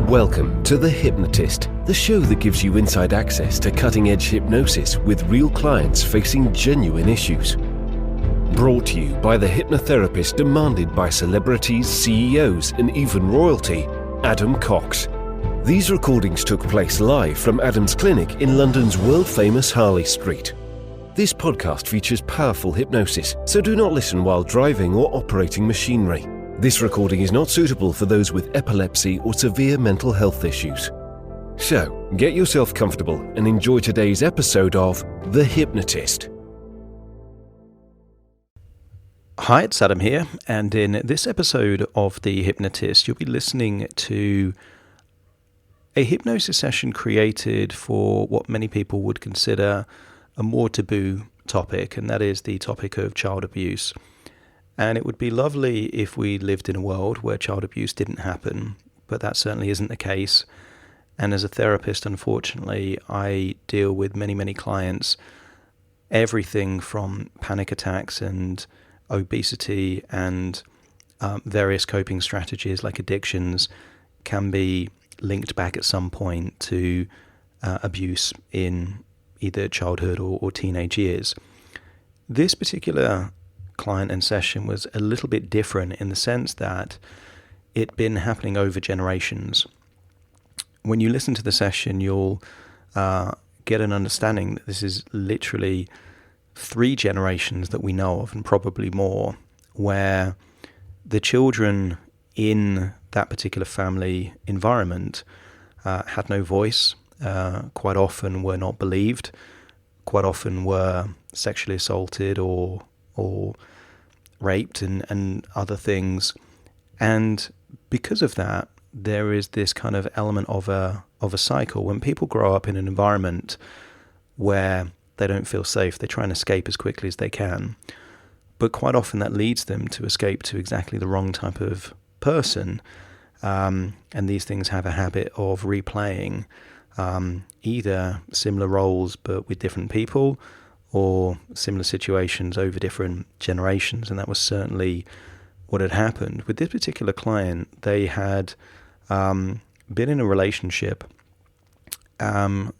Welcome to The Hypnotist, the show that gives you inside access to cutting-edge hypnosis with real clients facing genuine issues. Brought to you by the hypnotherapist demanded by celebrities, CEOs, and even royalty, Adam Cox. These recordings took place live from Adam's clinic in London's world-famous Harley Street. This podcast features powerful hypnosis, so do not listen while driving or operating machinery. This recording is not suitable for those with epilepsy or severe mental health issues. So, get yourself comfortable and enjoy today's episode of The Hypnotist. Hi, it's Adam here, and in this episode of The Hypnotist, you'll be listening to a hypnosis session created for what many people would consider a more taboo topic, and that is the topic of child abuse. And it would be lovely if we lived in a world where child abuse didn't happen, but that certainly isn't the case. And as a therapist, unfortunately, I deal with many clients, everything from panic attacks and obesity and various coping strategies like addictions can be linked back at some point to abuse in either childhood or teenage years. This particular client and session was a little bit different in the sense that it'd been happening over generations. When you listen to the session, you'll get an understanding that this is literally 3 generations that we know of, and probably more, where the children in that particular family environment had no voice, quite often were not believed, quite often were sexually assaulted or raped and other things. And because of that, there is this kind of element of a cycle. When people grow up in an environment where they don't feel safe, they try and escape as quickly as they can. But quite often that leads them to escape to exactly the wrong type of person. And these things have a habit of replaying either similar roles but with different people, or similar situations over different generations. And that was certainly what had happened. With this particular client, they had been in a relationship, and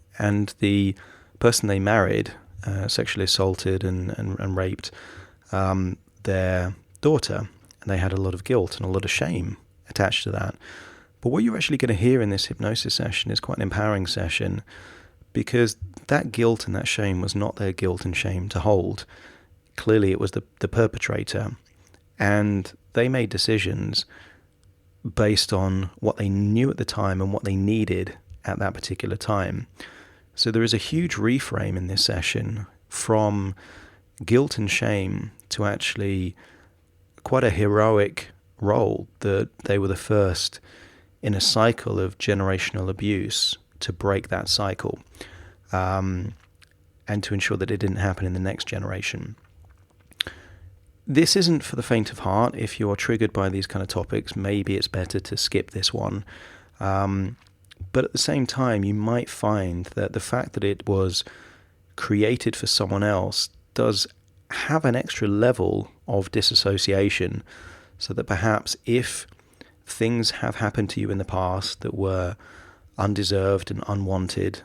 the person they married sexually assaulted and raped their daughter. And they had a lot of guilt and a lot of shame attached to that. But what you're actually going to hear in this hypnosis session is quite an empowering session, because that guilt and that shame was not their guilt and shame to hold. Clearly it was the perpetrator, and they made decisions based on what they knew at the time and what they needed at that particular time. So there is a huge reframe in this session from guilt and shame to actually quite a heroic role that they were the first in a cycle of generational abuse to break that cycle, and to ensure that it didn't happen in the next generation. This isn't for the faint of heart. If you are triggered by these kind of topics, maybe it's better to skip this one. But at the same time, you might find that the fact that it was created for someone else does have an extra level of disassociation, so that perhaps if things have happened to you in the past that were undeserved and unwanted,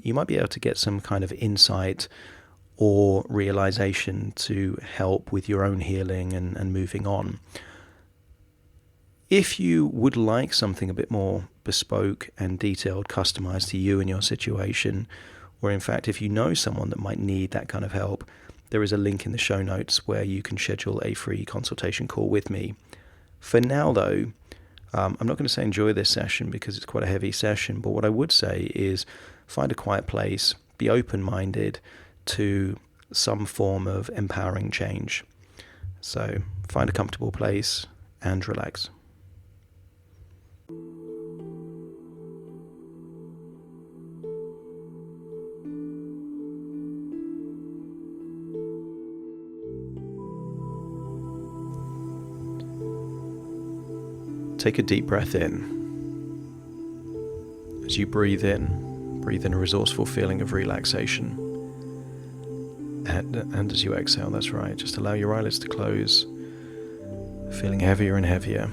you might be able to get some kind of insight or realization to help with your own healing and moving on. If you would like something a bit more bespoke and detailed, customized to you and your situation, or in fact, if you know someone that might need that kind of help, there is a link in the show notes where you can schedule a free consultation call with me. For now, though, I'm not going to say enjoy this session because it's quite a heavy session, but what I would say is find a quiet place, be open-minded to some form of empowering change. So find a comfortable place and relax. Take a deep breath in. As you breathe in a resourceful feeling of relaxation. And as you exhale, that's right, just allow your eyelids to close, feeling heavier and heavier.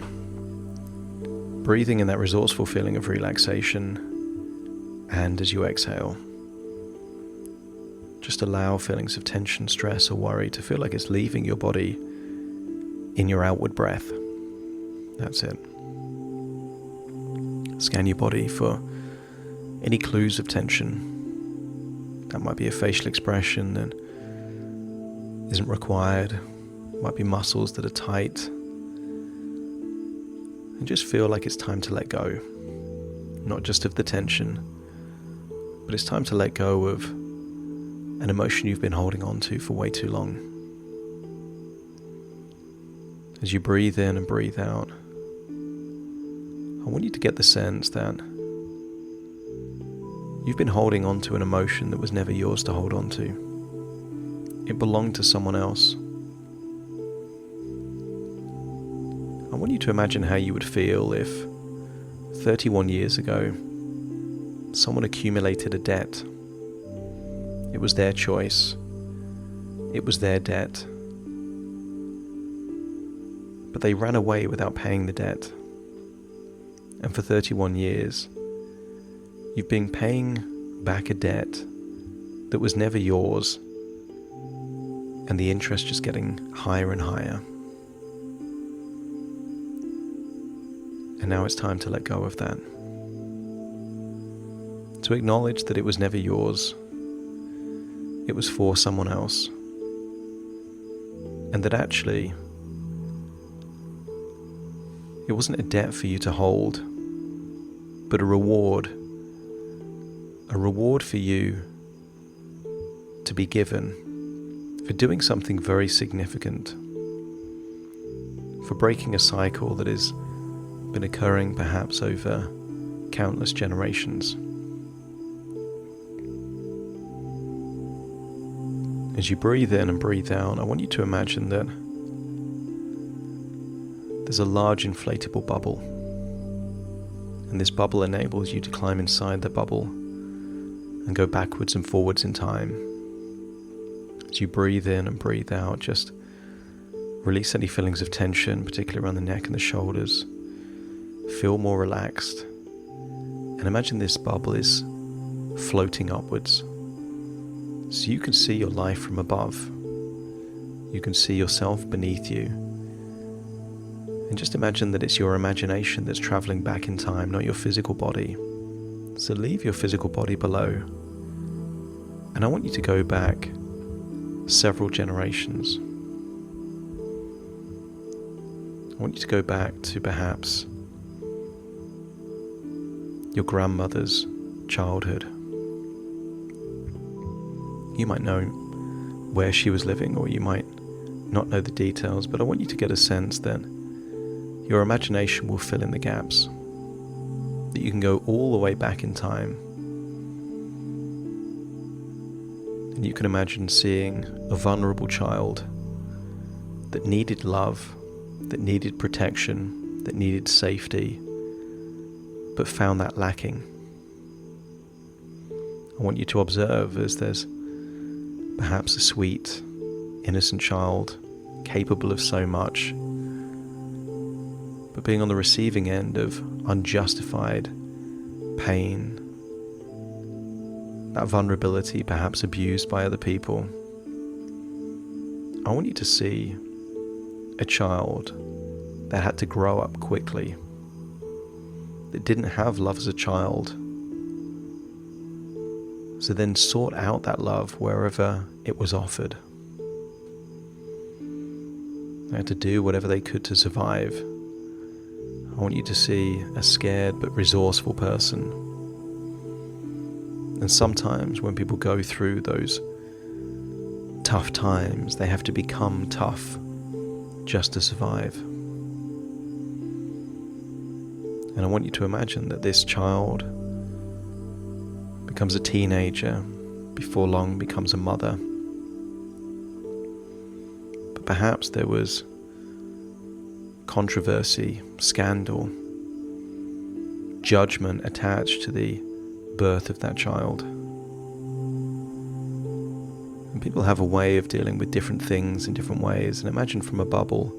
breathing in that resourceful feeling of relaxation, and as you exhale, just allow feelings of tension, stress, or worry to feel like it's leaving your body in your outward breath. That's it. Scan your body for any clues of tension. That might be a facial expression that isn't required. It might be muscles that are tight. And just feel like it's time to let go. Not just of the tension, but it's time to let go of an emotion you've been holding on to for way too long. As you breathe in and breathe out, I want you to get the sense that you've been holding on to an emotion that was never yours to hold on to. It belonged to someone else. I want you to imagine how you would feel if 31 years ago someone accumulated a debt. It was their choice. It was their debt. But they ran away without paying the debt. And for 31 years, you've been paying back a debt that was never yours, and the interest just getting higher and higher. And now it's time to let go of that. To acknowledge that it was never yours. It was for someone else. And that actually, it wasn't a debt for you to hold, but a reward for you to be given for doing something very significant, for breaking a cycle that has been occurring perhaps over countless generations. As you breathe in and breathe out, I want you to imagine that there's a large inflatable bubble, and this bubble enables you to climb inside the bubble and go backwards and forwards in time. As you breathe in and breathe out, just release any feelings of tension, particularly around the neck and the shoulders. Feel more relaxed, and imagine this bubble is floating upwards. So you can see your life from above. You can see yourself beneath you. And just imagine that it's your imagination that's traveling back in time, not your physical body. So leave your physical body below. And I want you to go back several generations. I want you to go back to perhaps your grandmother's childhood. You might know where she was living, or you might not know the details, but I want you to get a sense that your imagination will fill in the gaps, that you can go all the way back in time, and you can imagine seeing a vulnerable child that needed love, that needed protection, that needed safety, but found that lacking. I want you to observe as there's perhaps a sweet, innocent child capable of so much, but being on the receiving end of unjustified pain, that vulnerability perhaps abused by other people. I want you to see a child that had to grow up quickly, that didn't have love as a child, so then sought out that love wherever it was offered. They had to do whatever they could to survive. I want you to see a scared but resourceful person. And sometimes when people go through those tough times, they have to become tough just to survive. And I want you to imagine that this child becomes a teenager, before long becomes a mother. But perhaps there was controversy, scandal, judgment attached to the birth of that child. And people have a way of dealing with different things in different ways. And imagine from a bubble,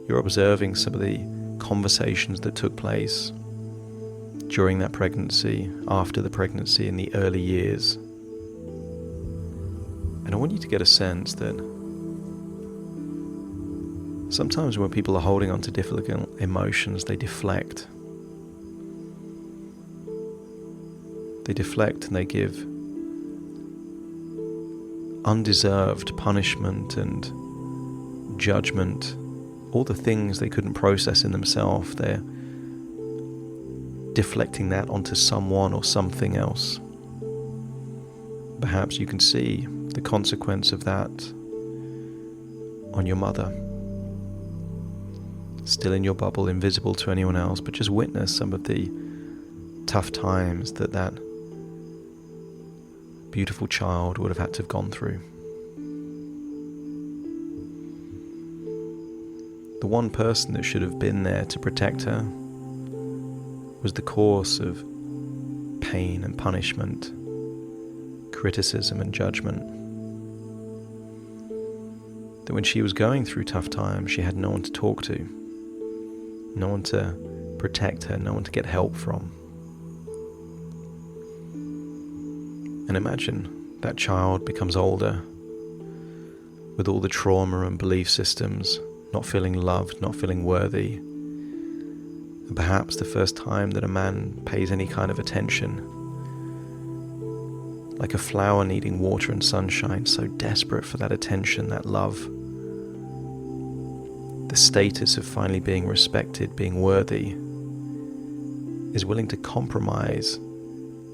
you're observing some of the conversations that took place during that pregnancy, after the pregnancy, in the early years. And I want you to get a sense that sometimes when people are holding on to difficult emotions, they deflect. They deflect and they give undeserved punishment and judgment, all the things they couldn't process in themselves. They're deflecting that onto someone or something else. Perhaps you can see the consequence of that on your mother. Still in your bubble, invisible to anyone else, but just witness some of the tough times that beautiful child would have had to have gone through. The one person that should have been there to protect her was the course of pain and punishment, criticism and judgment. That when she was going through tough times, she had no one to talk to, no one to protect her, no one to get help from. And imagine that child becomes older with all the trauma and belief systems, not feeling loved, not feeling worthy. And perhaps the first time that a man pays any kind of attention, like a flower needing water and sunshine, so desperate for that attention, that love, the status of finally being respected, being worthy, is willing to compromise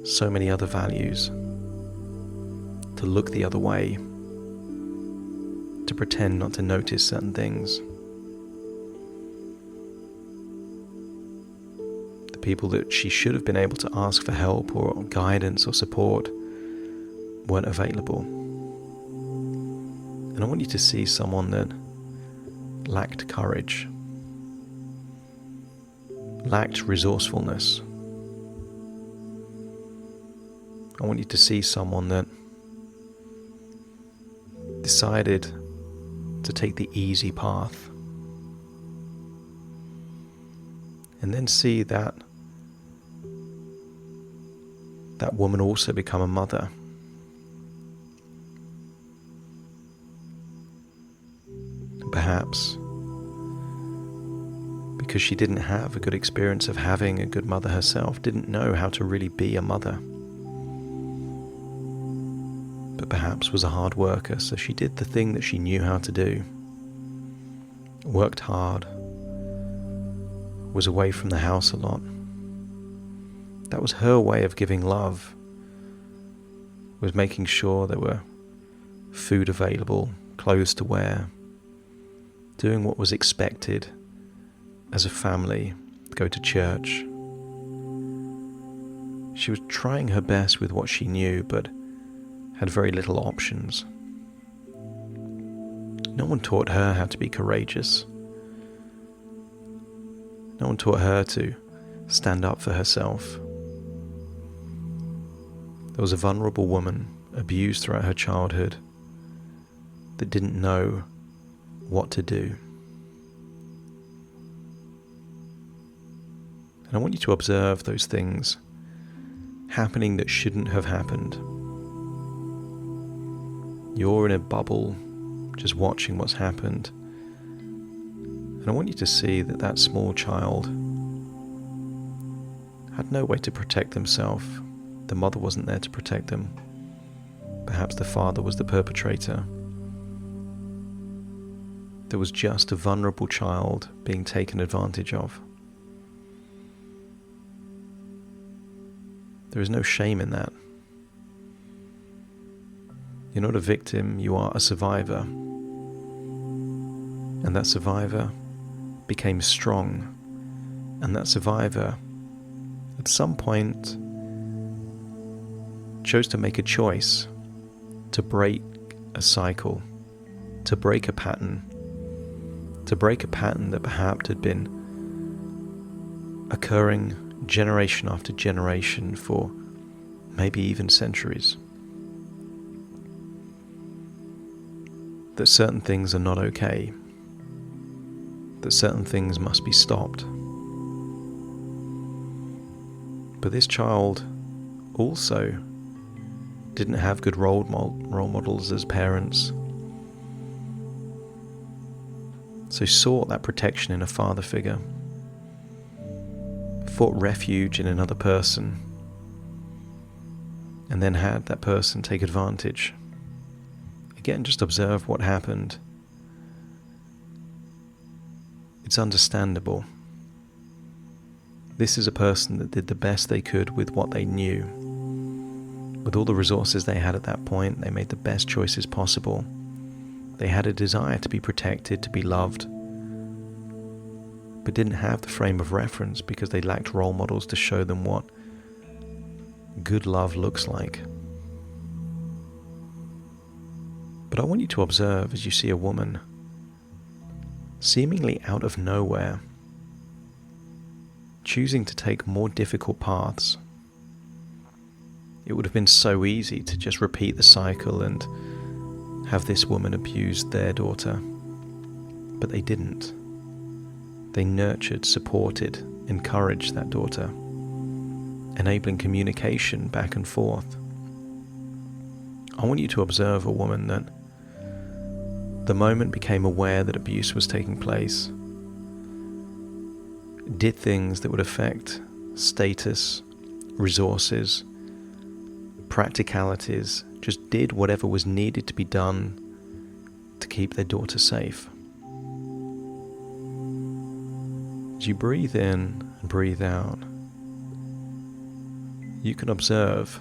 so many other values, to look the other way, to pretend not to notice certain things. The people that she should have been able to ask for help or guidance or support weren't available. And I want you to see someone that lacked courage, lacked resourcefulness. I want you to see someone that decided to take the easy path, and then see that woman also become a mother. Perhaps because she didn't have a good experience of having a good mother herself, didn't know how to really be a mother, but perhaps was a hard worker, so she did the thing that she knew how to do, worked hard, was away from the house a lot. That was her way of giving love, was making sure there were food available, clothes to wear, doing what was expected as a family, go to church. She was trying her best with what she knew, but had very little options. No one taught her how to be courageous. No one taught her to stand up for herself. There was a vulnerable woman, abused throughout her childhood, that didn't know what to do. And I want you to observe those things happening that shouldn't have happened. You're in a bubble, just watching what's happened. And I want you to see that small child had no way to protect themselves. The mother wasn't there to protect them. Perhaps the father was the perpetrator. There was just a vulnerable child being taken advantage of. There is no shame in that. You're not a victim, you are a survivor. And that survivor became strong. And that survivor, at some point, chose to make a choice to break a cycle, to break a pattern, that perhaps had been occurring generation after generation for maybe even centuries. That certain things are not okay, that certain things must be stopped. But this child also didn't have good role models as parents, so sought that protection in a father figure, sought refuge in another person, and then had that person take advantage. Again, just observe what happened. It's understandable. This is a person that did the best they could with what they knew. With all the resources they had at that point, they made the best choices possible. They had a desire to be protected, to be loved, but didn't have the frame of reference because they lacked role models to show them what good love looks like. But I want you to observe as you see a woman seemingly out of nowhere choosing to take more difficult paths. It would have been so easy to just repeat the cycle and have this woman abuse their daughter, but they didn't. They nurtured, supported, encouraged that daughter, enabling communication back and forth. I want you to observe a woman that the moment became aware that abuse was taking place, did things that would affect status, resources, practicalities, just did whatever was needed to be done to keep their daughter safe. As you breathe in and breathe out, you can observe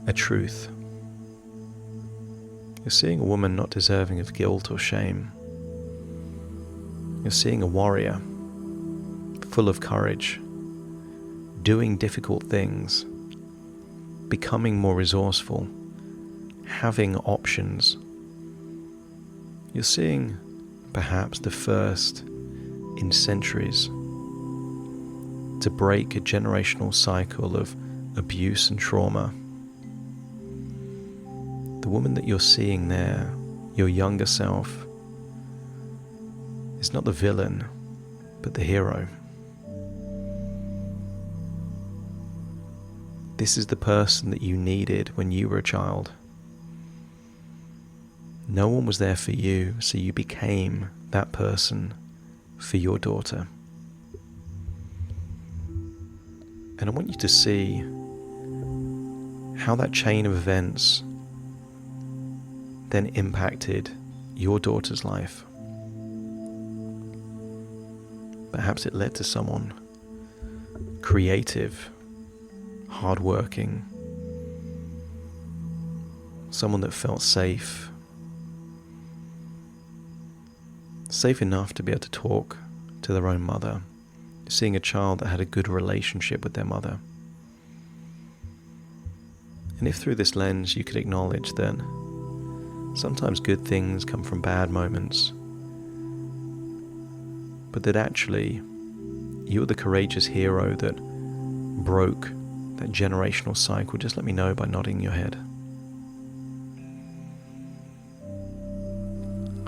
a truth. You're seeing a woman not deserving of guilt or shame. You're seeing a warrior, full of courage, doing difficult things, becoming more resourceful, having options. You're seeing perhaps the first in centuries to break a generational cycle of abuse and trauma. The woman that you're seeing there, your younger self, is not the villain, but the hero. This is the person that you needed when you were a child. No one was there for you, so you became that person for your daughter. And I want you to see how that chain of events then impacted your daughter's life. Perhaps it led to someone creative, hardworking, someone that felt safe enough to be able to talk to their own mother, seeing a child that had a good relationship with their mother. And if through this lens you could acknowledge that sometimes good things come from bad moments, but that actually you're the courageous hero that broke that generational cycle, just let me know by nodding your head.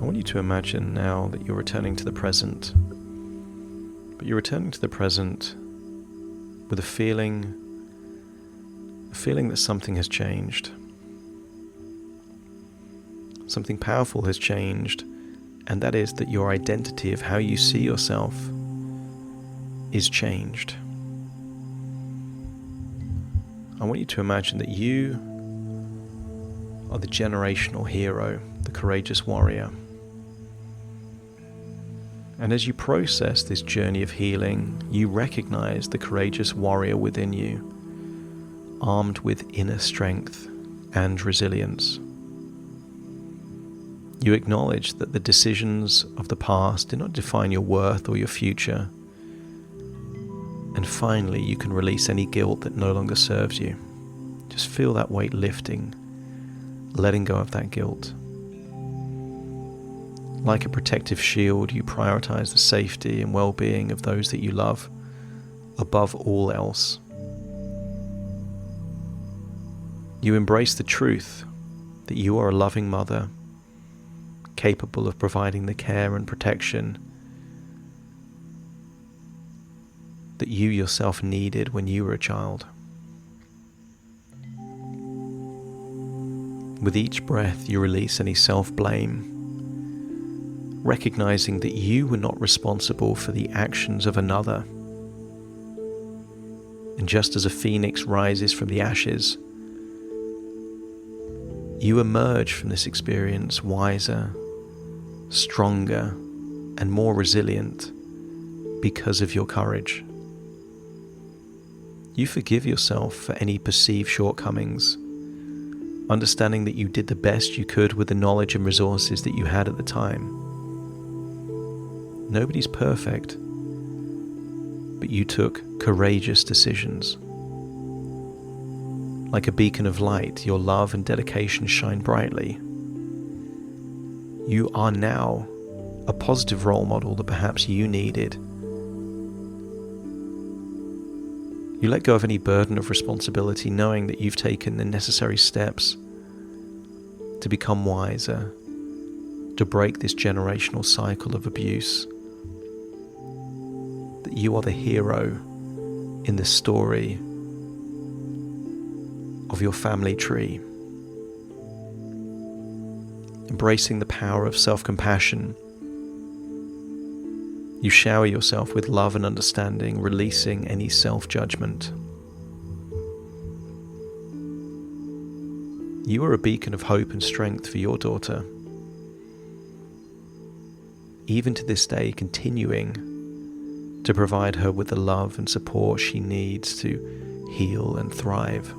I want you to imagine now that you're returning to the present, but you're returning to the present with a feeling that something has changed. Something powerful has changed, and that is that your identity of how you see yourself is changed. I want you to imagine that you are the generational hero, the courageous warrior. And as you process this journey of healing, you recognize the courageous warrior within you, armed with inner strength and resilience. You acknowledge that the decisions of the past do not define your worth or your future. And finally, you can release any guilt that no longer serves you. Just feel that weight lifting, letting go of that guilt. Like a protective shield, you prioritize the safety and well-being of those that you love above all else. You embrace the truth that you are a loving mother, capable of providing the care and protection that you yourself needed when you were a child. With each breath, you release any self-blame, recognizing that you were not responsible for the actions of another. And just as a phoenix rises from the ashes, you emerge from this experience wiser, stronger, and more resilient because of your courage. You forgive yourself for any perceived shortcomings, understanding that you did the best you could with the knowledge and resources that you had at the time. Nobody's perfect, but you took courageous decisions. Like a beacon of light, your love and dedication shine brightly. You are now a positive role model that perhaps you needed. You let go of any burden of responsibility, knowing that you've taken the necessary steps to become wiser, to break this generational cycle of abuse. That you are the hero in the story of your family tree. Embracing the power of self-compassion, you shower yourself with love and understanding, releasing any self-judgment. You are a beacon of hope and strength for your daughter. Even to this day, continuing to provide her with the love and support she needs to heal and thrive.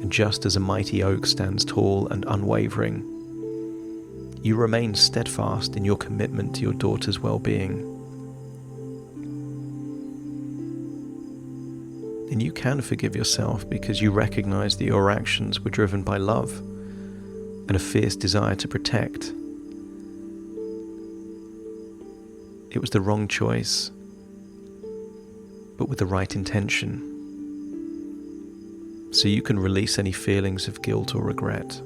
And just as a mighty oak stands tall and unwavering, you remain steadfast in your commitment to your daughter's well-being. And you can forgive yourself because you recognize that your actions were driven by love and a fierce desire to protect. It was the wrong choice, but with the right intention. So you can release any feelings of guilt or regret.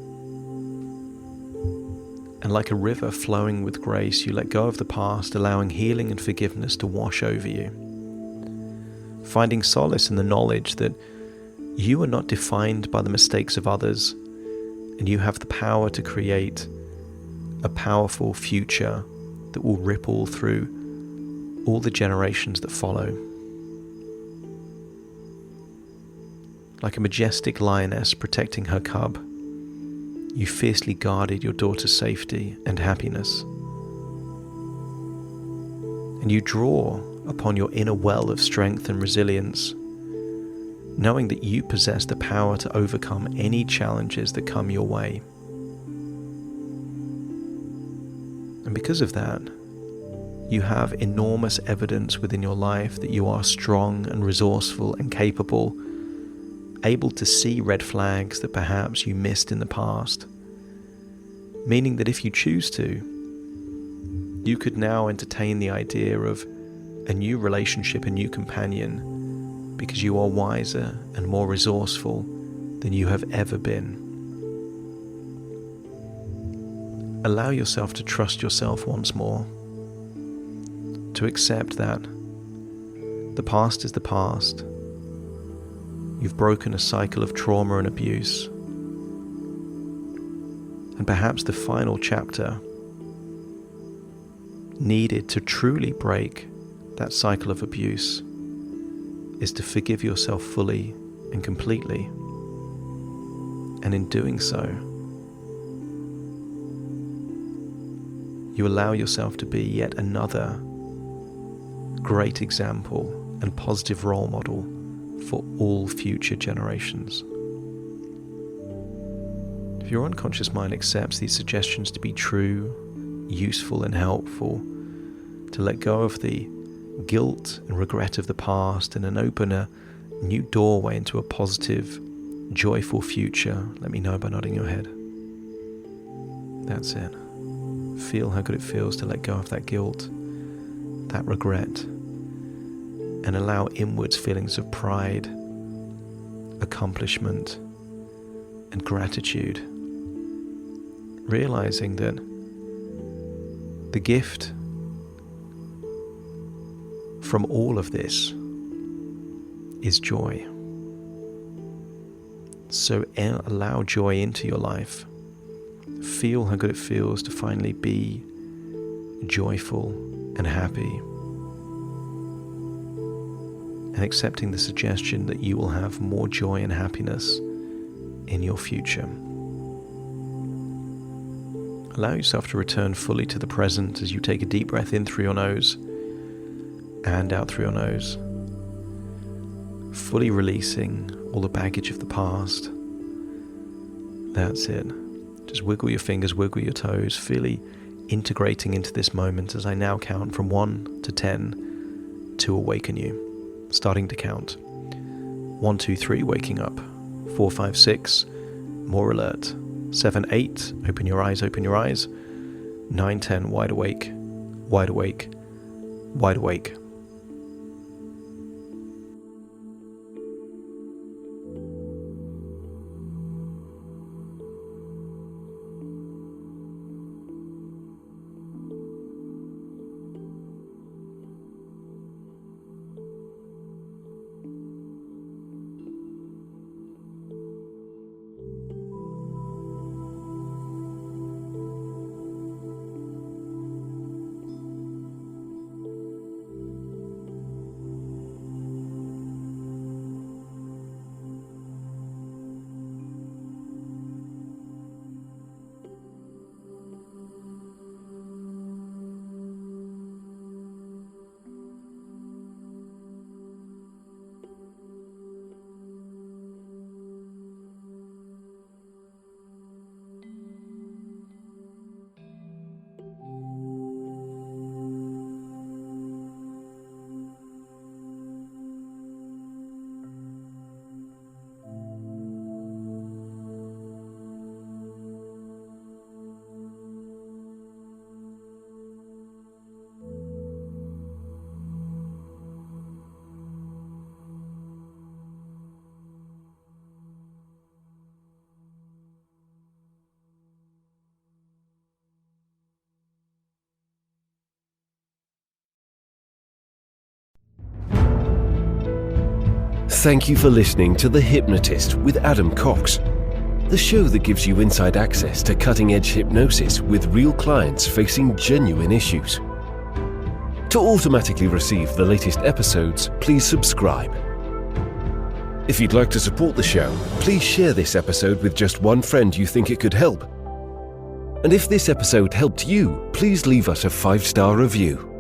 And like a river flowing with grace, you let go of the past, allowing healing and forgiveness to wash over you. Finding solace in the knowledge that you are not defined by the mistakes of others, and you have the power to create a powerful future that will ripple through all the generations that follow. Like a majestic lioness protecting her cub, you fiercely guarded your daughter's safety and happiness. And you draw upon your inner well of strength and resilience, knowing that you possess the power to overcome any challenges that come your way. And because of that, you have enormous evidence within your life that you are strong and resourceful and capable, able to see red flags that perhaps you missed in the past, meaning that if you choose to, you could now entertain the idea of a new relationship, a new companion, because you are wiser and more resourceful than you have ever been. Allow yourself to trust yourself once more, to accept that the past is the past. You've broken a cycle of trauma and abuse. And perhaps the final chapter needed to truly break that cycle of abuse is to forgive yourself fully and completely. And in doing so, you allow yourself to be yet another great example and positive role model for all future generations. If your unconscious mind accepts these suggestions to be true, useful and helpful, to let go of the guilt and regret of the past and then open a new doorway into a positive, joyful future, let me know by nodding your head. That's it. Feel how good it feels to let go of that guilt, that regret, and allow inwards feelings of pride, accomplishment, and gratitude. Realizing that the gift from all of this is joy. So allow joy into your life. Feel how good it feels to finally be joyful and happy. And accepting the suggestion that you will have more joy and happiness in your future. Allow yourself to return fully to the present as you take a deep breath in through your nose and out through your nose. Fully releasing all the baggage of the past. That's it. Just wiggle your fingers, wiggle your toes, fully integrating into this moment as I now count from 1 to 10 to awaken you. Starting to count. 1, 2, 3, waking up. 4, 5, 6, more alert. 7, 8, open your eyes, open your eyes. 9, 10, wide awake, wide awake, wide awake. Thank you for listening to The Hypnotist with Adam Cox, the show that gives you inside access to cutting-edge hypnosis with real clients facing genuine issues. To automatically receive the latest episodes, please subscribe. If you'd like to support the show, please share this episode with just one friend you think it could help. And if this episode helped you, please leave us a 5-star review.